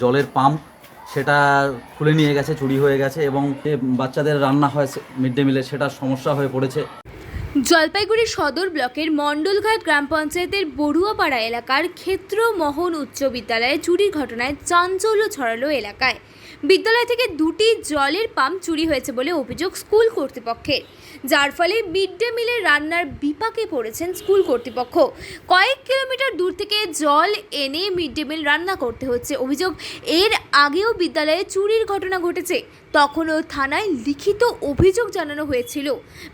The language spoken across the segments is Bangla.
জলের পাম্প সেটা খুলে নিয়ে গেছে, চুরি হয়ে গেছে এবং যে বাচ্চাদের রান্না হয় মিড ডে মিলে সেটার সমস্যা হয়ে পড়েছে। জলপাইগুড়ি সদর ব্লকের মণ্ডলঘাট গ্রাম পঞ্চায়েতের বড়ুয়াপাড়া এলাকার ক্ষেত্রমোহন উচ্চ বিদ্যালয়ে চুরির ঘটনায় চাঞ্চল্য ছড়ালো এলাকায়। বিদ্যালয় থেকে দুটি জলের পাম্প চুরি হয়েছে বলে অভিযোগ স্কুল কর্তৃপক্ষের, যার ফলে মিড ডে মিলের রান্নার বিপাকে পড়েছেন স্কুল কর্তৃপক্ষ। কয়েক কিলোমিটার দূর থেকে জল এনে মিড ডে মিল রান্না করতে হচ্ছে। অভিযোগ, এর আগেও বিদ্যালয়ে চুরির ঘটনা ঘটেছে, তখনও থানায় লিখিত অভিযোগ জানানো হয়েছিল।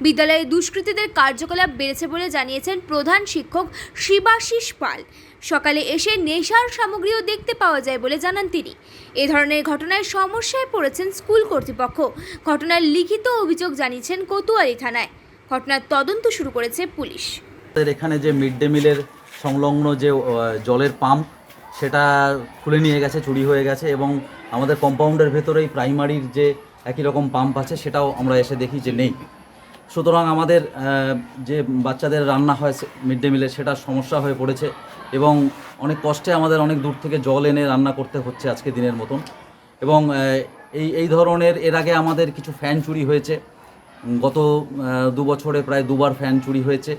বিদ্যালয়ে দুষ্কৃতীদের কার্যকলাপ বেড়েছে বলে জানিয়েছেন প্রধান শিক্ষক শিবাশিস পাল। সকালে এসে নেশার সামগ্রীও দেখতে পাওয়া যায় বলে জানান তিনি। এ ধরনের ঘটনায় সমস্যায় পড়েছেন স্কুল কর্তৃপক্ষ। ঘটনার লিখিত অভিযোগ জানিয়েছেন কোতোয়ালি থানায়। ঘটনার তদন্ত শুরু করেছে পুলিশ। এখানে যে মিড ডে মিলের সংলগ্ন যে জলের পাম্প সেটা খুলে নিয়ে গেছে, চুরি হয়ে গেছে এবং আমাদের কম্পাউন্ডের ভেতরেই প্রাইমারির যে একই রকম পাম্প আছে সেটাও আমরা এসে দেখি যে নেই। সুতরাং আমাদের যে বাচ্চাদের রান্না হয় মিড ডে মিলে সেটার সমস্যা হয়ে পড়েছে এবং অনেক কষ্টে আমাদের অনেক দূর থেকে জল এনে রান্না করতে হচ্ছে আজকে দিনের মতন। এবং এই ধরনের এর আগে আমাদের কিছু ফ্যান চুরি হয়েছে, গত 2 বছরে প্রায় 2বার ফ্যান চুরি হয়েছে।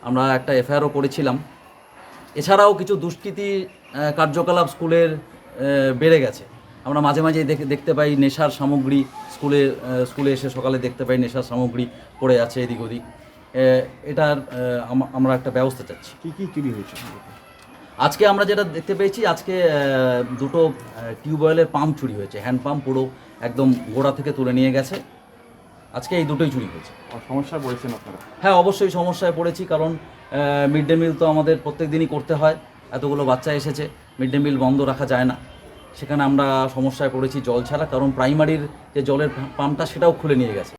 আমরা একটা এফআইআরও করেছিলাম। এছাড়াও কিছু দুষ্কৃতী কার্যকলাপ স্কুলের বেড়ে গেছে। আমরা মাঝে মাঝে দেখতে পাই নেশার সামগ্রী স্কুলে এসে সকালে দেখতে পাই নেশার সামগ্রী পড়ে আছে এদিক ওদিক। এটার আমরা একটা ব্যবস্থা চাচ্ছি। কী চুরি হয়েছে? আজকে আমরা যেটা দেখতে পেয়েছি, আজকে দুটো টিউবওয়েলের পাম্প চুরি হয়েছে, হ্যান্ড পাম্প পুরো একদম গোড়া থেকে তুলে নিয়ে গেছে। আজকে এই দুটোই চুরি হয়েছে। সমস্যায় পড়েছেন আপনারা? হ্যাঁ, অবশ্যই সমস্যায় পড়েছি, কারণ মিড ডে মিল তো আমাদের প্রত্যেক দিনই করতে হয়। এতগুলো বাচ্চা এসেছে, মিড ডে মিল বন্ধ রাখা যায় না। সেখানে আমরা সমস্যায় পড়েছি জল ছাড়া, কারণ প্রাইমারির যে জলের পাম্পটা সেটাও খুলে নিয়ে গেছে।